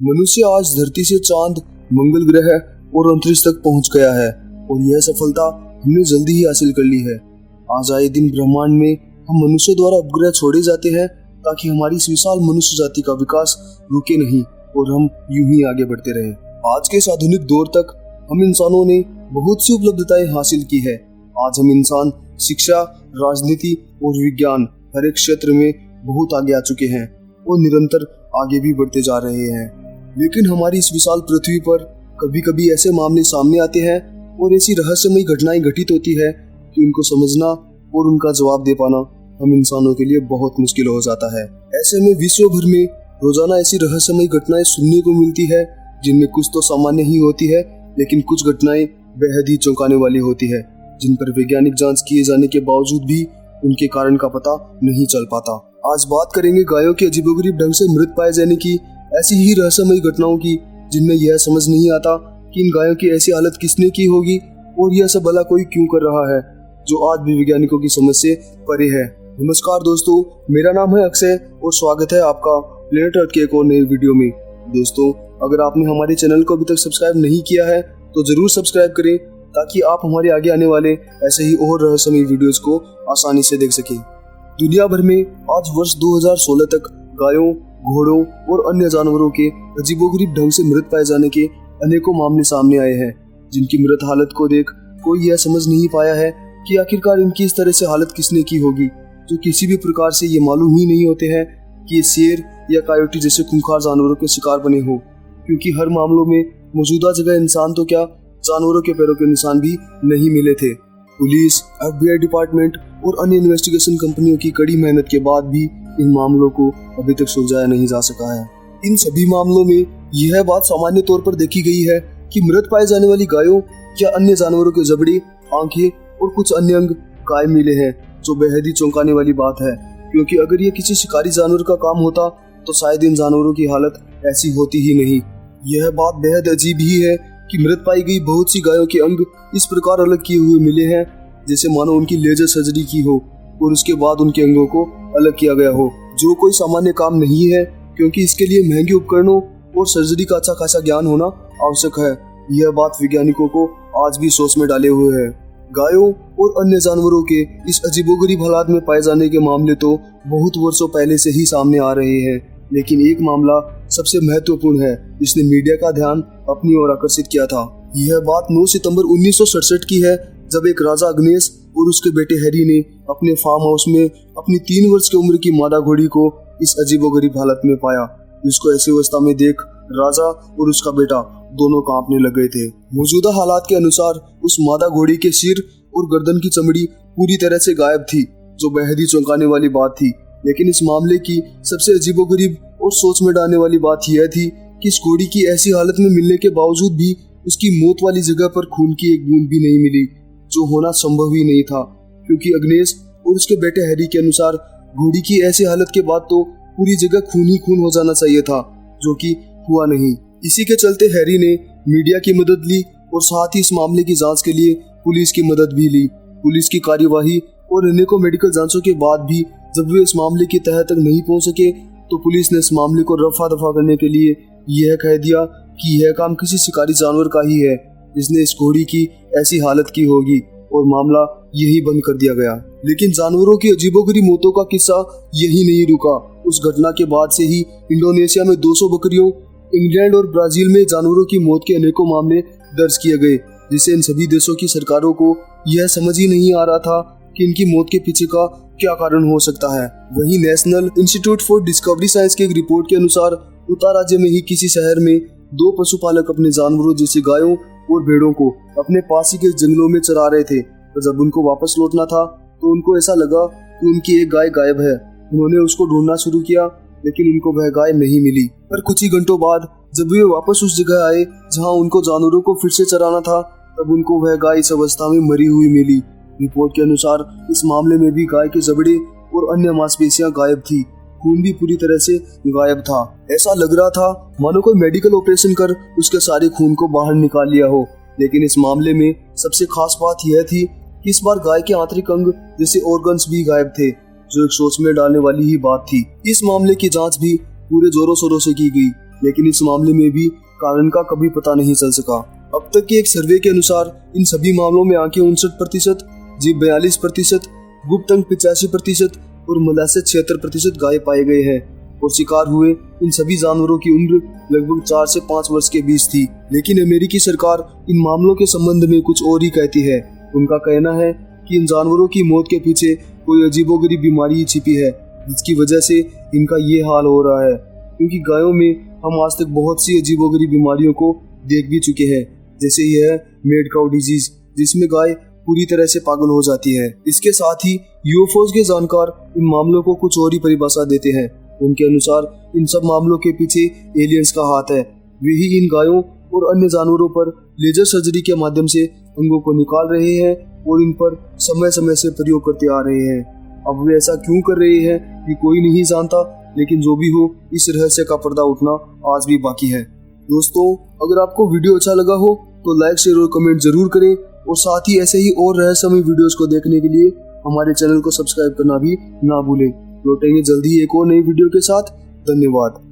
मनुष्य आज धरती से चांद, मंगल ग्रह और अंतरिक्ष तक पहुंच गया है और यह सफलता हमने जल्दी ही हासिल कर ली है। आज आए दिन ब्रह्मांड में हम मनुष्य द्वारा उपग्रह छोड़े जाते हैं ताकि हमारी इस विशाल मनुष्य जाति का विकास रुके नहीं और हम यूं ही आगे बढ़ते रहें। आज के इस आधुनिक दौर तक हम इंसानों ने बहुत सी उपलब्धताएं हासिल की है। आज हम इंसान शिक्षा, राजनीति और विज्ञान हर एक क्षेत्र में बहुत आगे आ चुके हैं और निरंतर आगे भी बढ़ते जा रहे हैं। लेकिन हमारी इस विशाल पृथ्वी पर कभी कभी ऐसे मामले सामने आते हैं और ऐसी रहस्यमयी घटनाएं घटित होती है कि उनको समझना और उनका जवाब दे पाना हम इंसानों के लिए बहुत मुश्किल हो जाता है। ऐसे में विश्व भर में रोजाना ऐसी रहस्यमयी घटनाएं सुनने को मिलती है जिनमें कुछ तो सामान्य ही होती है, लेकिन कुछ घटनाएं बेहद ही चौंकाने वाली होती है जिन पर वैज्ञानिक जांच किए जाने के बावजूद भी उनके कारण का पता नहीं चल पाता। आज बात करेंगे गायों के अजीबोगरीब ढंग से मृत पाए जाने की ऐसी ही रहस्यमयी घटनाओं की जिनमें यह समझ नहीं आता कि इन गायों की ऐसी हालत किसने की होगी और यह सब भला कोई क्यों कर रहा है, जो आज भी वैज्ञानिकों की समझ से परे है। नमस्कार दोस्तों, मेरा नाम है अक्षय और स्वागत है आपका प्लेनेट अर्थ के एक और नई वीडियो में। दोस्तों, अगर आपने हमारे चैनल को अभी तक सब्सक्राइब नहीं किया है तो जरूर सब्सक्राइब करें ताकि आप हमारे आगे आने वाले ऐसे ही और रहस्यमयी वीडियोस को आसानी से देख सकें। दुनिया भर में आज वर्ष 2016 तक गायों, घोड़ों और अन्य जानवरों के अजीबोगरीब ढंग से मृत पाए जाने के अनेकों मामले सामने आए हैं, जिनकी मृत हालत को देख कोई यह समझ नहीं पाया है कि आखिरकार इनकी इस तरह से हालत किसने की होगी, जो किसी भी प्रकार से ये मालूम ही नहीं होते हैं कि ये शेर या कायोटी जैसे खूंखार जानवरों के शिकार बने हो, क्योंकि हर मामलों में मौजूदा जगह इंसान तो क्या जानवरों के पैरों के निशान भी नहीं मिले थे। पुलिस, FBI डिपार्टमेंट और अन्य इन्वेस्टिगेशन कंपनियों की कड़ी मेहनत के बाद भी इन मामलों को अभी तक सुलझाया नहीं जा सका है। इन सभी मामलों में यह बात सामान्य तौर पर देखी गई है कि मृत पाए जाने वाली गायों या अन्य जानवरों के जबड़े, आंखें और कुछ अन्य अंग गायब मिले हैं, जो बेहद ही चौंकाने वाली बात है, क्योंकि अगर ये किसी शिकारी जानवर का काम होता तो शायद इन जानवरों की हालत ऐसी होती ही नहीं। यह बात बेहद अजीब ही है कि मृत पाई गई बहुत सी गायों के अंग इस प्रकार अलग किए हुए मिले हैं जैसे मानो उनकी लेजर सर्जरी की हो और उसके बाद उनके अंगों को अलग किया गया हो, जो कोई सामान्य काम नहीं है, क्योंकि इसके लिए महंगे उपकरणों और सर्जरी का अच्छा खासा ज्ञान होना आवश्यक है। यह बात वैज्ञानिकों को आज भी सोच में डाले हुए है। गायों और अन्य जानवरों के इस अजीबोगरीब हालात में पाए जाने के मामले तो बहुत वर्षों पहले से ही सामने आ रहे हैं, लेकिन एक मामला सबसे महत्वपूर्ण है जिसने मीडिया का ध्यान अपनी ओर आकर्षित किया था। यह बात 9 सितंबर 1967 की है, जब एक राजा अग्नेस और उसके बेटे हैरी ने अपने फार्म हाउस में अपनी 3 वर्ष की उम्र की मादा घोड़ी को इस अजीबोगरीब हालत में पाया, जिसको ऐसी अवस्था में देख राजा और उसका बेटा दोनों कांपने लग गए थे। मौजूदा हालात के अनुसार उस मादा घोड़ी के सिर और गर्दन की चमड़ी पूरी तरह से गायब थी, जो बेहद ही चौंकाने वाली बात थी। लेकिन इस मामले की सबसे अजीबोगरीब और सोच में डालने वाली बात यह थी कि इस घोड़ी की ऐसी हालत में मिलने के बावजूद भी उसकी मौत वाली जगह पर खून की एक बूंद भी नहीं मिली, जो होना संभव ही नहीं था, क्योंकि अग्नेस और उसके बेटे हैरी के अनुसार घोड़ी की ऐसी हालत के बाद तो पूरी जगह खून ही खून हो जाना चाहिए था, जो कि हुआ नहीं। इसी के चलते हैरी ने मीडिया की मदद ली और साथ ही इस मामले की जांच के लिए पुलिस की मदद भी ली। पुलिस की कार्यवाही और अनेकों मेडिकल जांचों के बाद भी जब वे इस मामले की तह तक नहीं पहुंच सके तो पुलिस ने इस मामले को रफा दफा करने के लिए यह कह दिया कि यह काम किसी शिकारी जानवर का ही है जिसने इस घोड़ी की ऐसी हालत की होगी, और मामला यही बंद कर दिया गया। लेकिन जानवरों की अजीबोगरीब मौतों का किस्सा यही नहीं रुका। उस घटना के बाद से ही इंडोनेशिया में 200 बकरियों, इंग्लैंड और ब्राजील में जानवरों की मौत के अनेकों मामले दर्ज किए गए, जिससे इन सभी देशों की सरकारों को यह समझ ही नहीं आ रहा था कि इनकी मौत के पीछे का क्या कारण हो सकता है। वहीं national institute for discovery science की एक रिपोर्ट के अनुसार उत्तर राज्य में ही किसी शहर में 2 पशुपालक अपने जानवरों जैसे गायों और भेड़ों को अपने पास ही के जंगलों में चरा रहे थे, तो जब उनको वापस लौटना था तो उनको ऐसा लगा कि उनकी एक गाय गायब है। उन्होंने उसको ढूंढना शुरू किया, लेकिन उनको वह गाय नहीं मिली। पर कुछ ही घंटों बाद जब वे वापस उस जगह आए जहां उनको जानवरों को फिर से चराना था, तब उनको वह गाय इस अवस्था में मरी हुई मिली। रिपोर्ट के अनुसार इस मामले में भी गाय के जबड़े और अन्य मांसपेशियां गायब थी, खून भी पूरी तरह से गायब था। ऐसा लग रहा था मानो कोई मेडिकल ऑपरेशन कर उसके सारे खून को बाहर निकाल लिया हो। लेकिन इस मामले में सबसे खास बात यह थी कि इस बार गाय के आंतरिक अंग जैसे ऑर्गन्स भी गायब थे, जो एक सोच में डालने वाली ही बात थी। इस मामले की जांच भी पूरे जोरों शोरों से की गई, लेकिन इस मामले में भी कारण का कभी पता नहीं चल सका। अब तक के एक सर्वे के अनुसार इन सभी मामलों में आंखें 59%, जीभ 42%, गुप्त अंग 85% और मलाशय 76% गायब पाए गए हैं और शिकार हुए इन सभी जानवरों की उम्र लगभग 4 से 5 वर्ष के बीच थी। लेकिन अमेरिकी सरकार इन मामलों के संबंध में कुछ और ही कहती है। उनका कहना है कि इन जानवरों की मौत के पीछे कोई अजीबोगरीब बीमारी ही छिपी है, जिसकी वजह से इनका ये हाल हो रहा है। क्योंकि गायों में हम आज तक बहुत सी अजीबोगरीब बीमारियों को देख भी चुके हैं, जैसे यह मेड काउ डिजीज, जिसमें गाय पूरी तरह से पागल हो जाती है। इसके साथ ही यूएफओज के जानकार इन मामलों को कुछ और ही परिभाषा देते हैं। उनके अनुसार इन सब मामलों के पीछे एलियंस का हाथ है। वे ही इन गायों और अन्य जानवरों पर लेजर सर्जरी के माध्यम से अंगों को निकाल रहे हैं और इन पर समय समय से प्रयोग करते आ रहे हैं। अब वे ऐसा क्यों कर रहे हैं ये कोई नहीं जानता, लेकिन जो भी हो, इस रहस्य का पर्दा उठना आज भी बाकी है। दोस्तों, अगर आपको वीडियो अच्छा लगा हो तो लाइक, शेयर और कमेंट जरूर करें और साथ ही ऐसे ही और रहस्यमय वीडियोस को देखने के लिए हमारे चैनल को सब्सक्राइब करना भी ना भूलें। लौटेंगे जल्दी एक और नई वीडियो के साथ। धन्यवाद।